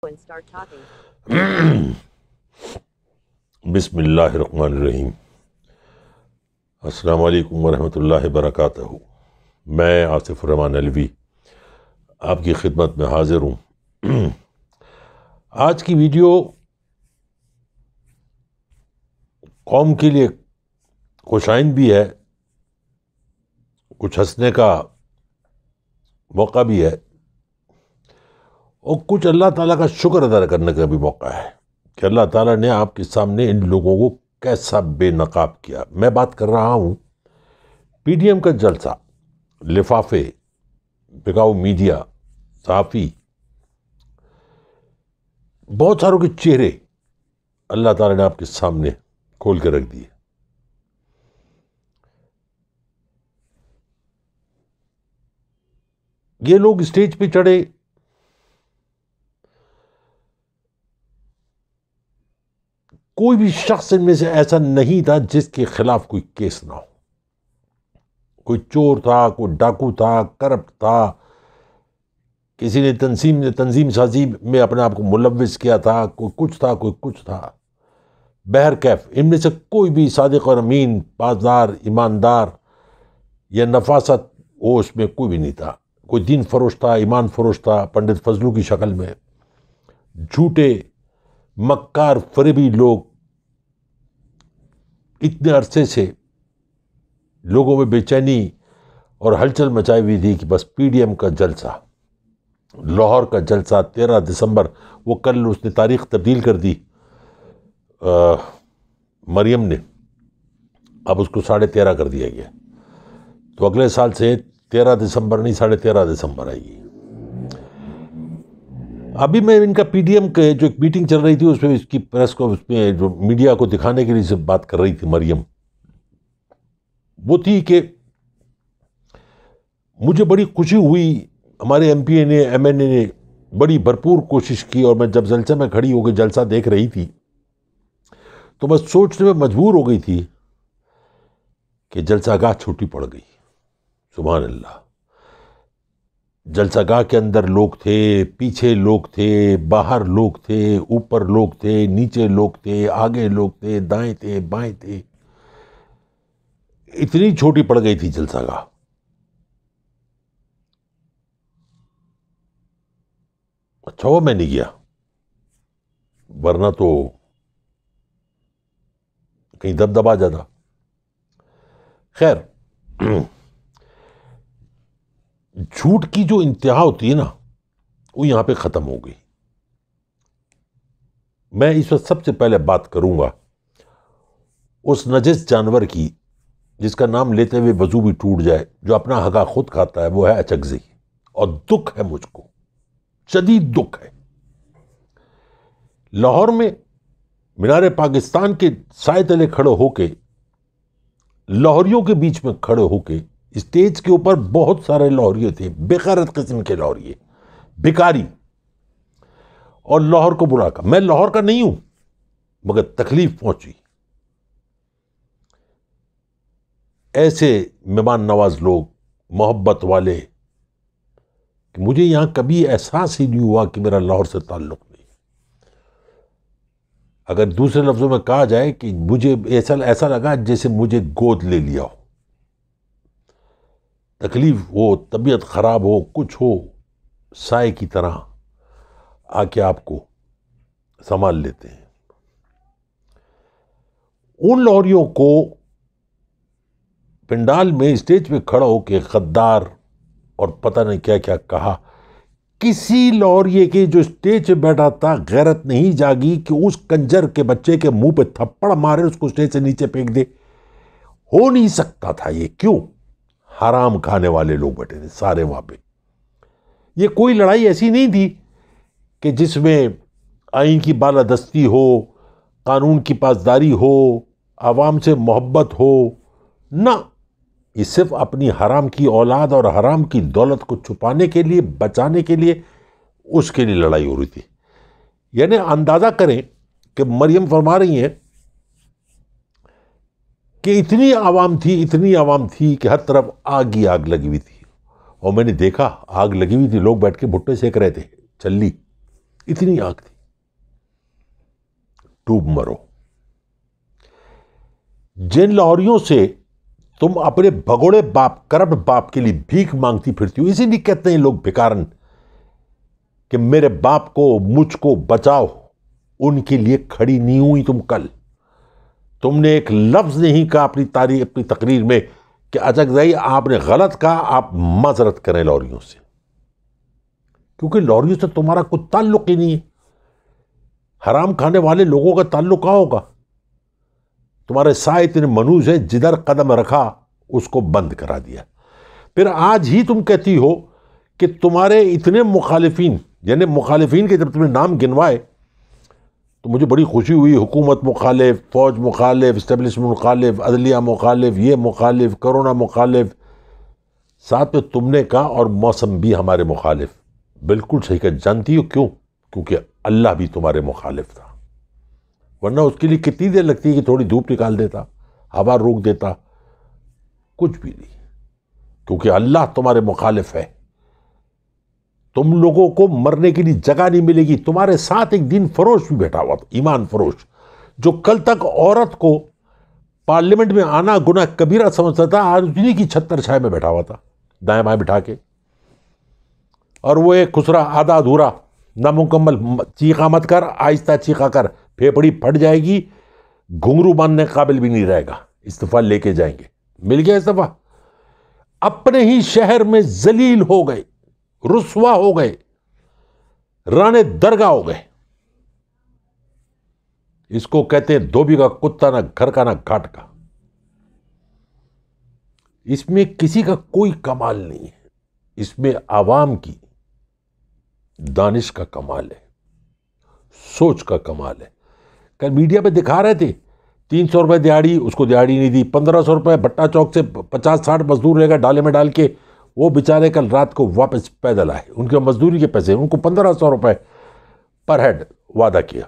بسم اللہ الرحمن الرحیم۔ السلام علیکم ورحمۃ اللہ وبرکاتہ۔ میں آصف الرحمن علوی آپ کی خدمت میں حاضر ہوں۔ آج کی ویڈیو قوم کے لیے خوشائند بھی ہے، کچھ ہنسنے کا موقع بھی ہے، اور کچھ اللہ تعالیٰ کا شکر ادا کرنے کا بھی موقع ہے کہ اللہ تعالیٰ نے آپ کے سامنے ان لوگوں کو کیسا بے نقاب کیا۔ میں بات کر رہا ہوں پی ڈی ایم کا جلسہ، لفافے، بکاؤ میڈیا، صحافی، بہت ساروں کے چہرے اللہ تعالیٰ نے آپ کے سامنے کھول کے رکھ دیے۔ یہ لوگ اسٹیج پہ چڑھے، کوئی بھی شخص ان میں سے ایسا نہیں تھا جس کے خلاف کوئی کیس نہ ہو۔ کوئی چور تھا، کوئی ڈاکو تھا، کرپٹ تھا، کسی نے تنظیم سازی میں اپنے آپ کو ملوث کیا تھا، کوئی کچھ تھا، کوئی کچھ تھا۔ بہرکیف ان میں سے کوئی بھی صادق اور امین، پاسدار، ایماندار یا نفاست وہ اس میں کوئی بھی نہیں تھا۔ کوئی دین فروش تھا، ایمان فروش تھا، پنڈت فضلو کی شکل میں۔ جھوٹے مکار فریبی لوگ اتنے عرصے سے لوگوں میں بے چینی اور ہلچل مچائی ہوئی تھی کہ بس پی ڈی ایم کا جلسہ، لاہور کا جلسہ 13 دسمبر، وہ کل اس نے تاریخ تبدیل کر دی مریم نے، اب اس کو 13.5 کر دیا گیا، تو اگلے سال سے 13 دسمبر نہیں 13.5 دسمبر آئے گی۔ ابھی میں ان کا پی ڈی ایم کے جو ایک میٹنگ چل رہی تھی اس میں اس کی پریس کو، اس میں جو میڈیا کو دکھانے کے لیے سے بات کر رہی تھی مریم، وہ تھی کہ مجھے بڑی خوشی ہوئی، ہمارے ایم پی اے نے، ایم این اے نے بڑی بھرپور کوشش کی، اور میں جب جلسے میں کھڑی ہو کے جلسہ دیکھ رہی تھی تو میں سوچنے میں مجبور ہو گئی تھی کہ جلسہ گاہ چھوٹی پڑ گئی۔ سبحان اللہ، جلسہ گاہ کے اندر لوگ تھے، پیچھے لوگ تھے، باہر لوگ تھے، اوپر لوگ تھے، نیچے لوگ تھے، آگے لوگ تھے، دائیں تھے، بائیں تھے، اتنی چھوٹی پڑ گئی تھی جلسہ گاہ۔ اچھا وہ میں نہیں گیا، ورنہ تو کہیں دبدبا جاتا۔ خیر، جھوٹ کی جو انتہا ہوتی ہے نا وہ یہاں پہ ختم ہو گئی۔ میں اس وقت سب سے پہلے بات کروں گا اس نجس جانور کی جس کا نام لیتے ہوئے وضو بھی ٹوٹ جائے، جو اپنا حقا خود کھاتا ہے، وہ ہے اچکزئی، اور دکھ ہے، مجھ کو شدید دکھ ہے۔ لاہور میں مینار پاکستان کے سائے تلے کھڑے ہو کے، لاہوریوں کے بیچ میں کھڑے ہو کے، اسٹیج کے اوپر بہت سارے لاہوریے تھے، بےغیرت قسم کے لاہوریے، بھکاری، اور لاہور کو بلا کر، میں لاہور کا نہیں ہوں مگر تکلیف پہنچی۔ ایسے مہمان نواز لوگ، محبت والے، کہ مجھے یہاں کبھی احساس ہی نہیں ہوا کہ میرا لاہور سے تعلق نہیں۔ اگر دوسرے لفظوں میں کہا جائے کہ مجھے ایسا لگا جیسے مجھے گود لے لیا ہو۔ تکلیف ہو، طبیعت خراب ہو، کچھ ہو، سائے کی طرح آ کے آپ کو سنبھال لیتے ہیں۔ ان لاہوریوں کو پنڈال میں اسٹیج پہ کھڑا ہو کے غدار اور پتہ نہیں کیا کیا کہا، کسی لاہوریے کے جو اسٹیج پہ بیٹھا تھا غیرت نہیں جاگی کہ اس کنجر کے بچے کے منہ پہ تھپڑ مارے، اس کو اسٹیج سے نیچے پھینک دے؟ ہو نہیں سکتا تھا یہ۔ کیوں؟ حرام کھانے والے لوگ بیٹھے تھے سارے وہاں پہ۔ یہ کوئی لڑائی ایسی نہیں تھی کہ جس میں آئین کی بالادستی ہو، قانون کی پاسداری ہو، عوام سے محبت ہو، نہ، یہ صرف اپنی حرام کی اولاد اور حرام کی دولت کو چھپانے کے لیے، بچانے کے لیے، اس کے لیے لڑائی ہو رہی تھی۔ یعنی اندازہ کریں کہ مریم فرما رہی ہیں کہ اتنی عوام تھی کہ ہر طرف آگ ہی آگ لگی ہوئی تھی، اور میں نے دیکھا آگ لگی ہوئی تھی، لوگ بیٹھ کے بھٹے سیک رہے تھے، چلی، اتنی آگ تھی. ڈوب مرو. جن لاہوریوں سے تم اپنے بھگوڑے باپ کرپٹ باپ کے لیے بھیک مانگتی پھرتی ہو، اسی لیے کہتے ہیں لوگ بھکارن کہ میرے باپ کو مجھ کو بچاؤ، ان کے لیے کھڑی نہیں ہوئی تم. کل تم نے ایک لفظ نہیں کہا اپنی تقریر میں کہ اچکزئی آپ نے غلط کہا، آپ معذرت کریں لاہوریوں سے، کیونکہ لاہوریوں سے تمہارا کوئی تعلق ہی نہیں ہے. حرام کھانے والے لوگوں کا تعلق کہاں ہوگا؟ تمہارے سائے اتنے منوز ہے، جدھر قدم رکھا اس کو بند کرا دیا. پھر آج ہی تم کہتی ہو کہ تمہارے اتنے مخالفین، یعنی مخالفین کے جب تم نے نام گنوائے تو مجھے بڑی خوشی ہوئی. حکومت مخالف، فوج مخالف، اسٹیبلشمنٹ مخالف، عدلیہ مخالف، یہ مخالف، کرونا مخالف، ساتھ میں تم نے کہا اور موسم بھی ہمارے مخالف. بالکل صحیح کہا. جانتی ہو کیوں؟ کیونکہ اللہ بھی تمہارے مخالف تھا، ورنہ اس کے لیے کتنی دیر لگتی ہے کہ تھوڑی دھوپ نکال دیتا، ہوا روک دیتا. کچھ بھی نہیں، کیونکہ اللہ تمہارے مخالف ہے. تم لوگوں کو مرنے کے لیے جگہ نہیں ملے گی. تمہارے ساتھ ایک دین فروش بھی بیٹھا ہوا تھا، ایمان فروش، جو کل تک عورت کو پارلیمنٹ میں آنا گناہ کبیرہ سمجھتا تھا، آج انہی کی چھتر چھائے میں بیٹھا ہوا تھا، دائیں بائیں بٹھا کے. اور وہ ایک خسرا آدھا ادھورا نامکمل، چیخا مت کر، آہستہ چیخا کر، پھیپڑی پھٹ جائے گی، گھنگرو باندھنے قابل بھی نہیں رہے گا. استعفیٰ لے کے جائیں گے. مل گیا استعفیٰ. اپنے ہی شہر میں ذلیل ہو گئے، رسوا ہو گئے، رانے درگاہ ہو گئے. اس کو کہتے ہیں دھوبی کا کتا، نہ گھر کا نہ گھاٹ کا. اس میں کسی کا کوئی کمال نہیں ہے، اس میں عوام کی دانش کا کمال ہے، سوچ کا کمال ہے. کل میڈیا پہ دکھا رہے تھے 300 روپے دیہاڑی، اس کو دیہاڑی نہیں دی. 1500 روپے بھٹا چوک سے 50-60 مزدور رہے گا ڈالے میں ڈال کے، وہ بیچارے کل رات کو واپس پیدل آئے. ان کے مزدوری کے پیسے، ان کو 1500 روپے پر ہیڈ وعدہ کیا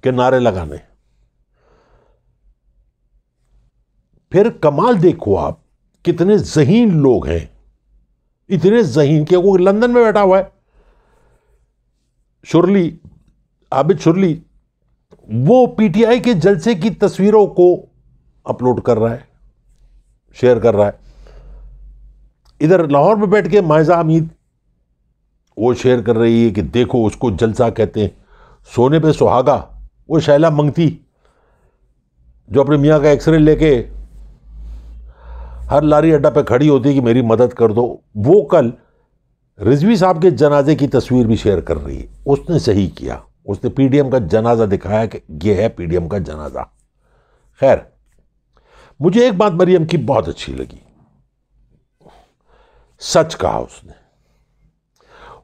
کہ نعرے لگانے. پھر کمال دیکھو آپ، کتنے ذہین لوگ ہیں، اتنے ذہین کہ وہ لندن میں بیٹھا ہوا ہے، شرلی، عابد شرلی، وہ پی ٹی آئی کے جلسے کی تصویروں کو اپلوڈ کر رہا ہے، شیئر کر رہا ہے. ادھر لاہور میں بیٹھ کے مائزہ حمید وہ شیئر کر رہی ہے کہ دیکھو اس کو جلسہ کہتے ہیں. سونے پہ سہاگا وہ شیلا منگتی جو اپنے میاں کا ایکس رے لے کے ہر لاری اڈا پہ کھڑی ہوتی کہ میری مدد کر دو، وہ کل رضوی صاحب کے جنازے کی تصویر بھی شیئر کر رہی ہے. اس نے صحیح کیا، اس نے پی ڈی ایم کا جنازہ دکھایا کہ یہ ہے پی ڈی ایم کا جنازہ. خیر، مجھے ایک بات مریم کی بہت اچھی لگی، سچ کہا اس نے.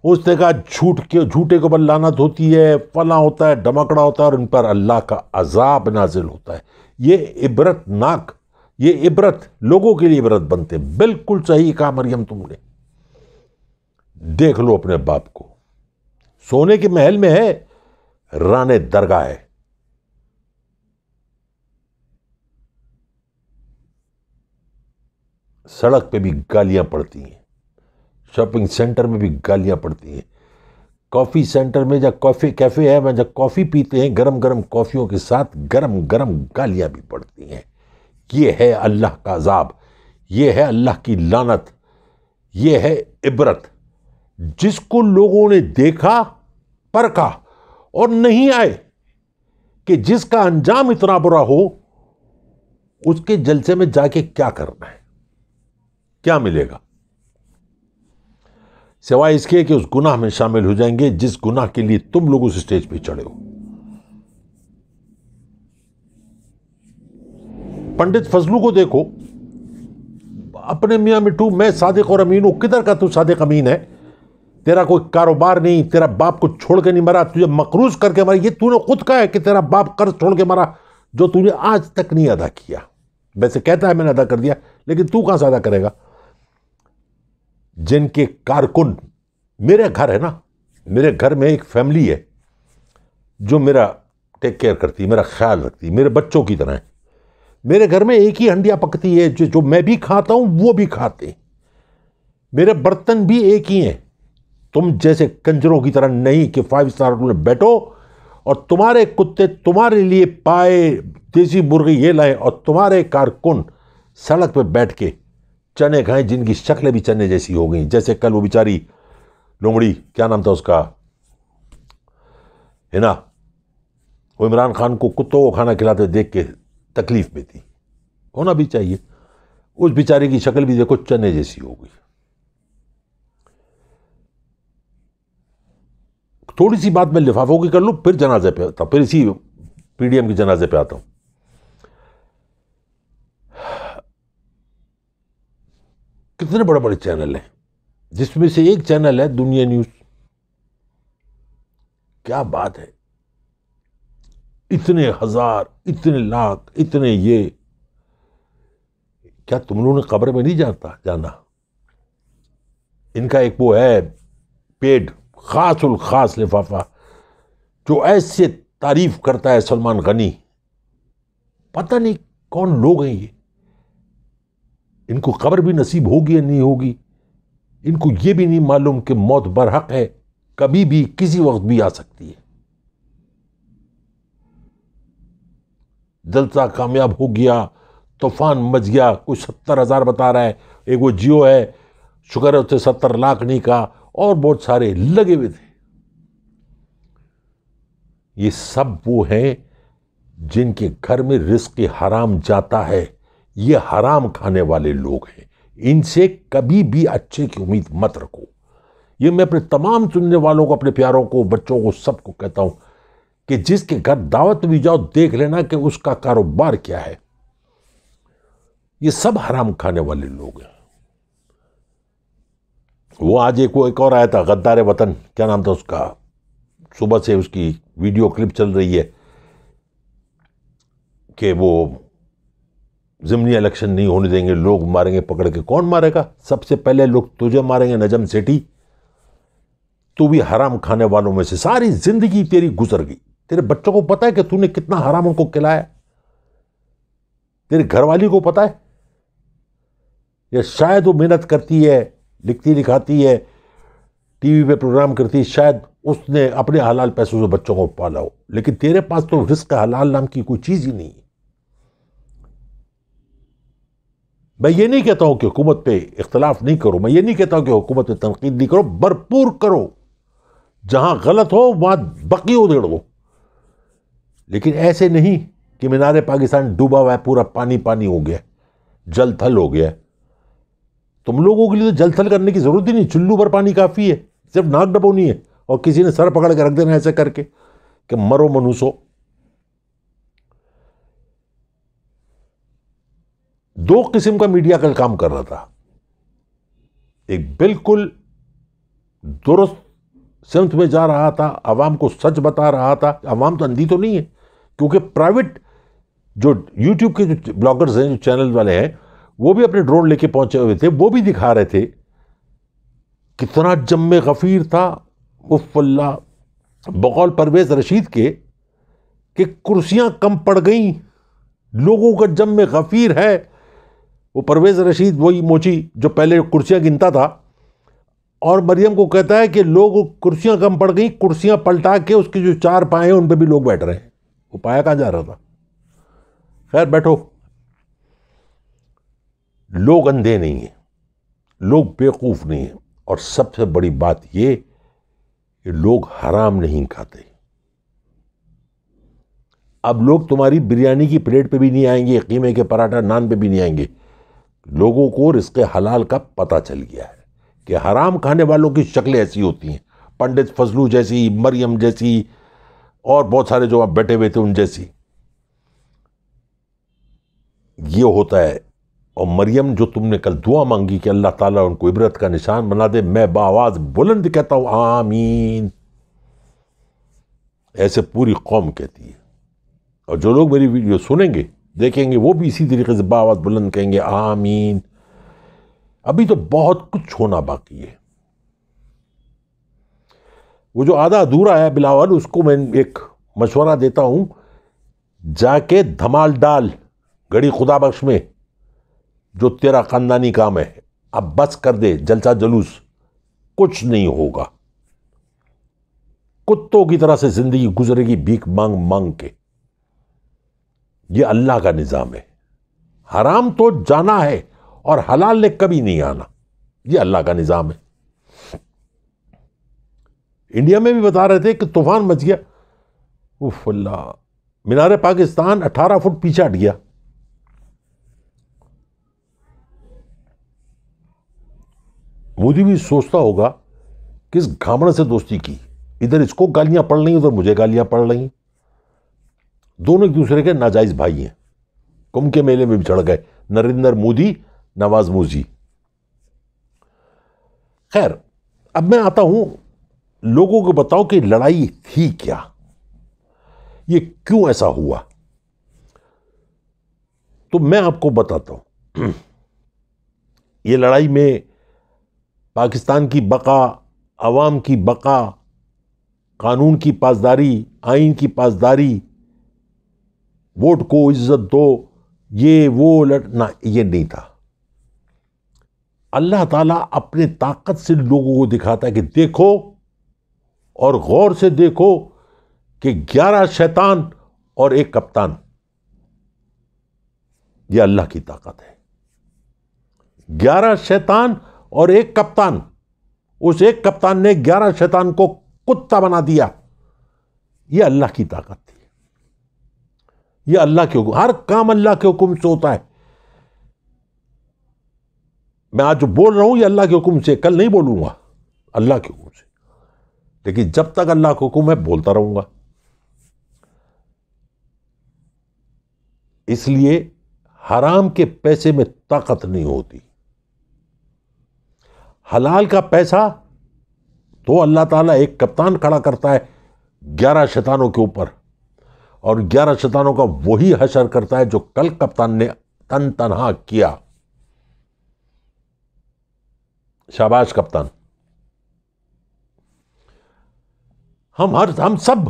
اس نے کہا جھوٹے کو بل لعنت ہوتی ہے، فلاں ہوتا ہے، ڈمکڑا ہوتا ہے، اور ان پر اللہ کا عذاب نازل ہوتا ہے. یہ عبرت ناک، یہ عبرت لوگوں کے لیے عبرت بنتے. بالکل صحیح کہا مریم تم نے. دیکھ لو اپنے باپ کو، سونے کے محل میں ہے، رانے درگاہ ہے. سڑک پہ بھی گالیاں پڑتی ہیں، شاپنگ سینٹر میں بھی گالیاں پڑتی ہیں، کافی سینٹر میں جب کیفے ہے میں جب کافی پیتے ہیں، گرم گرم کافیوں کے ساتھ گرم گرم گالیاں بھی پڑتی ہیں. یہ ہے اللہ کا عذاب، یہ ہے اللہ کی لعنت، یہ ہے عبرت. جس کو لوگوں نے دیکھا، پرکھا اور نہیں آئے کہ جس کا انجام اتنا برا ہو، اس کے جلسے میں جا کے کیا کرنا ہے، کیا ملے گا، سوائے اس کے کہ اس گناہ میں شامل ہو جائیں گے جس گناہ کے لیے تم لوگ اس اسٹیج پہ چڑھے ہو. پنڈت فضلو کو دیکھو، اپنے میاں مٹھو میں صادق اور امین ہوں. کدھر کا تو صادق امین ہے؟ تیرا کوئی کاروبار نہیں، تیرا باپ کو چھوڑ کے نہیں مرا، تجھے مقروض کر کے مرا. یہ تو نے خود کہا ہے کہ تیرا باپ قرض چھوڑ کے مرا جو تو نے آج تک نہیں ادا کیا. ویسے کہتا ہے میں نے ادا کر دیا، لیکن تو کہاں سے ادا کرے گا؟ جن کے کارکن، میرے گھر ہے نا، میرے گھر میں ایک فیملی ہے جو میرا ٹیک کیئر کرتی ہے، میرا خیال رکھتی ہے، میرے بچوں کی طرح ہے. میرے گھر میں ایک ہی ہنڈیا پکتی ہے، جو میں بھی کھاتا ہوں وہ بھی کھاتے ہیں. میرے برتن بھی ایک ہی ہیں، تم جیسے کنجروں کی طرح نہیں کہ 5 اسٹار ہوٹل میں بیٹھو اور تمہارے کتے تمہارے لیے پائے دیسی مرغی یہ لائیں اور تمہارے کارکن سڑک پہ بیٹھ کے چنے کھائیں جن کی شکلیں بھی چنے جیسی ہو گئیں. جیسے کل وہ بیچاری لومڑی, کیا نام تھا اس کا, ہے نا, وہ عمران خان کو کتوں کو کھانا کھلاتے دیکھ کے تکلیف میں تھی. ہونا بھی چاہیے. اس بیچاری کی شکل بھی دیکھو چنے جیسی ہو گئی. تھوڑی سی بات میں لفافوں کی کر لوں, پھر جنازے پہ آتا ہوں, پھر اسی پی ڈی ایم کے جنازے پہ آتا ہوں. کتنے بڑے بڑے چینل ہیں, جس میں سے ایک چینل ہے دنیا نیوز. کیا بات ہے, اتنے ہزار, اتنے لاکھ, اتنے یہ. کیا تم لوگوں نے قبر میں نہیں جانا؟ ان کا ایک وہ ہے پیڈ خاص الخاص لفافہ جو ایسے تعریف کرتا ہے سلمان غنی. پتہ نہیں کون لوگ ہیں یہ. ان کو قبر بھی نصیب ہوگی یا نہیں ہوگی. ان کو یہ بھی نہیں معلوم کہ موت برحق ہے, کبھی بھی کسی وقت بھی آ سکتی ہے. جلسہ کامیاب ہو گیا, طوفان مچ گیا, کوئی 70,000 بتا رہا ہے, ایک وہ جیو ہے شکر ہے اسے 70 لاکھ نہیں کہا, اور بہت سارے لگے ہوئے تھے. یہ سب وہ ہیں جن کے گھر میں رزق حرام جاتا ہے. یہ حرام کھانے والے لوگ ہیں, ان سے کبھی بھی اچھے کی امید مت رکھو. یہ میں اپنے تمام سننے والوں کو, اپنے پیاروں کو, بچوں کو, سب کو کہتا ہوں کہ جس کے گھر دعوت بھی جاؤ دیکھ لینا کہ اس کا کاروبار کیا ہے. یہ سب حرام کھانے والے لوگ ہیں. وہ آج ایک اور آیا تھا غدار وطن, کیا نام تھا اس کا, صبح سے اس کی ویڈیو کلپ چل رہی ہے کہ وہ ضمنی الیکشن نہیں ہونے دیں گے, لوگ ماریں گے پکڑ کے. کون مارے گا؟ سب سے پہلے لوگ تجھے ماریں گے نجم سیٹھی. تو بھی حرام کھانے والوں میں سے. ساری زندگی تیری گزر گئی. تیرے بچوں کو پتا ہے کہ تو نے کتنا حرام ان کو کھلایا؟ تیرے گھر والی کو پتا ہے؟ یا شاید وہ محنت کرتی ہے, لکھتی لکھاتی ہے, ٹی وی پہ پروگرام کرتی ہے, شاید اس نے اپنے حلال پیسوں سے بچوں کو پالا ہو. لیکن تیرے پاس تو رزق حلال نام کی کوئی چیز ہی نہیں ہے. میں یہ نہیں کہتا ہوں کہ حکومت پہ اختلاف نہیں کرو, میں یہ نہیں کہتا ہوں کہ حکومت پہ تنقید نہیں کرو, بھرپور کرو. جہاں غلط ہو وہاں بقی ادھیڑ دو. لیکن ایسے نہیں کہ مینار پاکستان ڈوبا ہوا ہے, پورا پانی پانی ہو گیا, جل تھل ہو گیا. تم لوگوں کے لیے تو جل تھل کرنے کی ضرورت ہی نہیں, چلو بھر پانی کافی ہے, صرف ناک ڈبونی ہے, اور کسی نے سر پکڑ کے رکھ دینا ایسے کر کے کہ مرو منوسو. دو قسم کا میڈیا کل کام کر رہا تھا. ایک بالکل درست سمت میں جا رہا تھا, عوام کو سچ بتا رہا تھا. عوام تو اندھی تو نہیں ہے, کیونکہ پرائیویٹ جو یوٹیوب کے جو بلاگرز ہیں, جو چینل والے ہیں, وہ بھی اپنے ڈرون لے کے پہنچے ہوئے تھے. وہ بھی دکھا رہے تھے کتنا جم غفیر تھا. اف اللہ, بقول پرویز رشید کے کہ کرسیاں کم پڑ گئیں, لوگوں کا جم غفیر ہے. وہ پرویز رشید وہی موچی جو پہلے کرسیاں گنتا تھا, اور مریم کو کہتا ہے کہ لوگ کرسیاں کم پڑ گئیں, کرسیاں پلٹا کے اس کے جو 4 پائے ہیں ان پہ بھی لوگ بیٹھ رہے ہیں. وہ پایا کہاں جا رہا تھا؟ خیر بیٹھو. لوگ اندھے نہیں ہیں, لوگ بیوقوف نہیں ہیں, اور سب سے بڑی بات یہ کہ لوگ حرام نہیں کھاتے. اب لوگ تمہاری بریانی کی پلیٹ پہ بھی نہیں آئیں گے, قیمے کے پراٹھا نان پہ بھی نہیں آئیں گے. لوگوں کو رزق حلال کا پتہ چل گیا ہے کہ حرام کھانے والوں کی شکلیں ایسی ہوتی ہیں, پنڈت فضلو جیسی, مریم جیسی, اور بہت سارے جو آپ بیٹھے ہوئے تھے ان جیسی. یہ ہوتا ہے. اور مریم جو تم نے کل دعا مانگی کہ اللہ تعالیٰ ان کو عبرت کا نشان بنا دے, میں بآواز بلند کہتا ہوں آمین. ایسے پوری قوم کہتی ہے. اور جو لوگ میری ویڈیو سنیں گے دیکھیں گے وہ بھی اسی طریقے سے بآواز بلند کہیں گے آمین. ابھی تو بہت کچھ ہونا باقی ہے. وہ جو آدھا ادھورا ہے بلاول, اس کو میں ایک مشورہ دیتا ہوں, جا کے دھمال ڈال گڑی خدا بخش میں, جو تیرا خاندانی کام ہے. اب بس کر دے جلسہ جلوس, کچھ نہیں ہوگا. کتوں کی طرح سے زندگی گزرے گی بھیک مانگ مانگ کے. یہ اللہ کا نظام ہے. حرام تو جانا ہے اور حلال نے کبھی نہیں آنا. یہ اللہ کا نظام ہے. انڈیا میں بھی بتا رہے تھے کہ طوفان مچ گیا. اوف اللہ, مینار پاکستان 18 فٹ پیچھے ہٹ گیا. مودی بھی سوچتا ہوگا کس گھامڑ سے دوستی کی, ادھر اس کو گالیاں پڑ رہی ہیں, ادھر مجھے گالیاں پڑ رہی ہیں. دونوں ایک دوسرے کے ناجائز بھائی ہیں. کمبھ کے میلے میں بھی چڑھ گئے نریندر مودی, نواز موزی. خیر, اب میں آتا ہوں, لوگوں کو بتاؤ کہ لڑائی تھی کیا, یہ کیوں ایسا ہوا. تو میں آپ کو بتاتا ہوں. یہ لڑائی میں پاکستان کی بقا, عوام کی بقا, قانون کی پاسداری, آئین کی پاسداری, ووٹ کو عزت دو, یہ وہ لڑنا, یہ نہیں تھا. اللہ تعالیٰ اپنے طاقت سے لوگوں کو دکھاتا ہے کہ دیکھو اور غور سے دیکھو کہ 11 شیطان اور ایک کپتان, یہ اللہ کی طاقت ہے. 11 شیطان اور ایک کپتان. اس ایک کپتان نے 11 شیطان کو کتا بنا دیا. یہ اللہ کی طاقت تھی. یہ اللہ کے حکم, ہر کام اللہ کے حکم سے ہوتا ہے. میں آج جو بول رہا ہوں یہ اللہ کے حکم سے, کل نہیں بولوں گا, اللہ کے حکم سے. لیکن جب تک اللہ کا حکم ہے بولتا رہوں گا. اس لیے حرام کے پیسے میں طاقت نہیں ہوتی. حلال کا پیسہ تو اللہ تعالیٰ ایک کپتان کھڑا کرتا ہے 11 شیطانوں کے اوپر, اور 11 شیطانوں کا وہی حشر کرتا ہے جو کل کپتان نے تن تنہا کیا. شاباش کپتان. ہم سب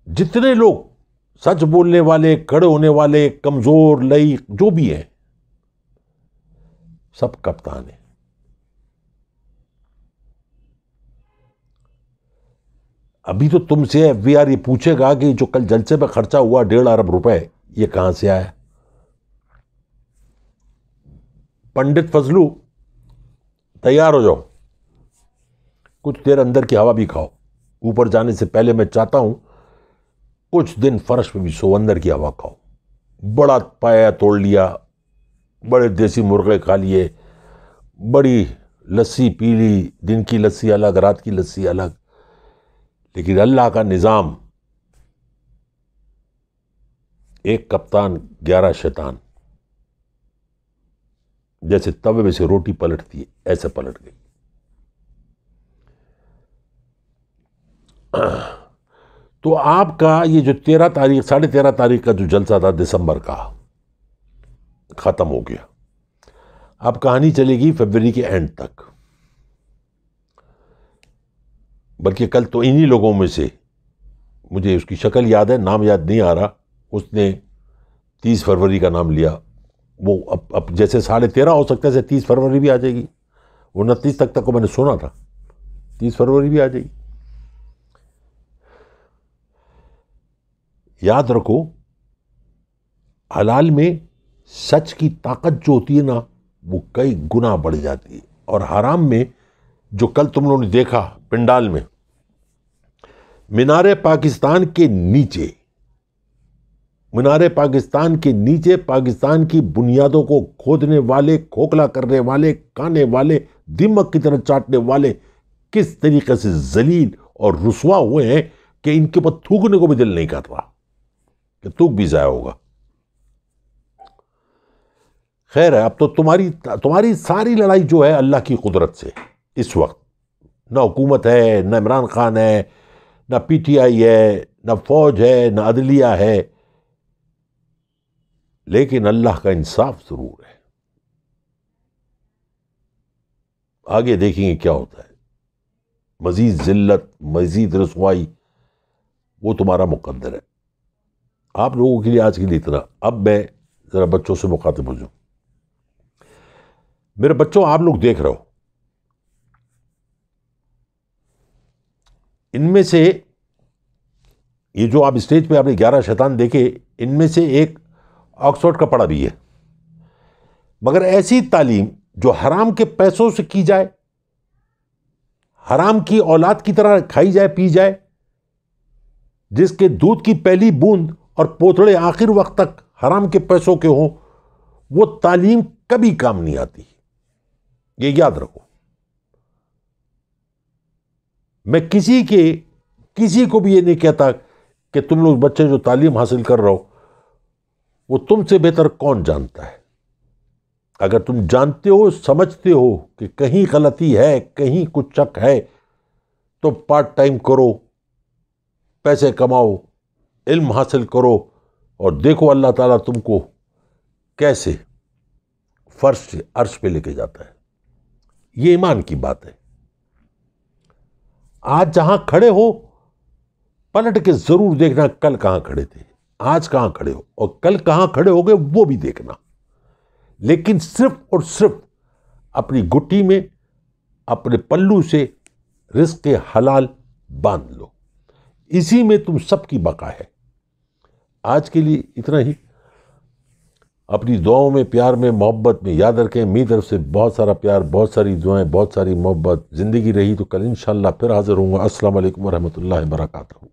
جتنے لوگ سچ بولنے والے, کھڑے ہونے والے, کمزور, لئی, جو بھی ہیں, سب کپتان ہیں. ابھی تو تم سے ایف بی آر یہ پوچھے گا کہ جو کل جلسے پہ خرچہ ہوا 1.5 ارب روپے, یہ کہاں سے آیا. پنڈت فضلو, تیار ہو جاؤ, کچھ دیر اندر کی ہوا بھی کھاؤ. اوپر جانے سے پہلے میں چاہتا ہوں کچھ دن فرش پہ بھی سو, اندر کی ہوا کھاؤ. بڑا پایا توڑ لیا, بڑے دیسی مرغے کھا لیے, بڑی لسی پی لی, دن کی لسی الگ, رات کی لسی الگ. لیکن اللہ کا نظام, ایک کپتان 11 شیطان, جیسے توے میں سے روٹی پلٹتی ہے ایسے پلٹ گئی. تو آپ کا یہ جو 13 تاریخ 13.5 تاریخ کا جو جلسہ تھا دسمبر کا, ختم ہو گیا. اب کہانی چلے گی فروری کے اینڈ تک. بلکہ کل تو انہی لوگوں میں سے, مجھے اس کی شکل یاد ہے, نام یاد نہیں آ رہا, اس نے 30 فروری کا نام لیا. وہ اب جیسے 13.5 ہو سکتا ہے ایسے 30 فروری بھی آ جائے گی. 29 تک کو میں نے سنا تھا, 30 فروری بھی آ جائے گی. یاد رکھو, حلال میں سچ کی طاقت جو ہوتی ہے نا, وہ کئی گنا بڑھ جاتی ہے. اور حرام میں جو کل تم لوگوں نے دیکھا پنڈال میں, مینار پاکستان کے نیچے, مینار پاکستان کے نیچے پاکستان کی بنیادوں کو کھودنے والے, کھوکھلا کرنے والے, کھانے والے, دماغ کی طرح چاٹنے والے کس طریقے سے ذلیل اور رسوا ہوئے ہیں کہ ان کے اوپر تھوکنے کو بھی دل نہیں کر رہا کہ تھوک بھی ضائع ہوگا. خیر ہے, اب تو تمہاری ساری لڑائی جو ہے اللہ کی قدرت سے. اس وقت نہ حکومت ہے, نہ عمران خان ہے, نہ پی ٹی آئی ہے, نہ فوج ہے, نہ عدلیہ ہے, لیکن اللہ کا انصاف ضرور ہے. آگے دیکھیں گے کیا ہوتا ہے. مزید ذلت, مزید رسوائی, وہ تمہارا مقدر ہے. آپ لوگوں کے لیے آج کے لیے اتنا. اب میں ذرا بچوں سے مخاطب ہو جاؤں. میرے بچوں, آپ لوگ دیکھ رہے ہو ان میں سے یہ جو آپ اسٹیج پہ آپ نے 11 شیطان دیکھے، ان میں سے ایک آکسفورڈ کا پڑھا بھی ہے، مگر ایسی تعلیم جو حرام کے پیسوں سے کی جائے، حرام کی اولاد کی طرح کھائی جائے پی جائے، جس کے دودھ کی پہلی بوند اور پوتڑے آخر وقت تک حرام کے پیسوں کے ہوں، وہ تعلیم کبھی کام نہیں آتی، یہ یاد رکھو۔ میں کسی کو بھی یہ نہیں کہتا کہ تم لوگ بچے جو تعلیم حاصل کر رہے ہو وہ تم سے بہتر کون جانتا ہے۔ اگر تم جانتے ہو، سمجھتے ہو کہ کہیں غلطی ہے، کہیں کچھ شک ہے، تو پارٹ ٹائم کرو، پیسے کماؤ، علم حاصل کرو، اور دیکھو اللہ تعالیٰ تم کو کیسے فرش سے عرش پہ لے کے جاتا ہے۔ یہ ایمان کی بات ہے۔ آج جہاں کھڑے ہو پلٹ کے ضرور دیکھنا کل کہاں کھڑے تھے، آج کہاں کھڑے ہو، اور کل کہاں کھڑے ہو گے وہ بھی دیکھنا، لیکن صرف اور صرف اپنی گٹی میں اپنے پلو سے رزق حلال باندھ لو، اسی میں تم سب کی بقا ہے۔ آج کے لیے اتنا ہی۔ اپنی دعاؤں میں، پیار میں، محبت میں یاد رکھیں۔ میری طرف سے بہت سارا پیار، بہت ساری دعائیں، بہت ساری محبت۔ زندگی رہی تو کل انشاءاللہ پھر حاضر ہوں گا۔ السلام علیکم ورحمۃ اللہ وبرکاتہ۔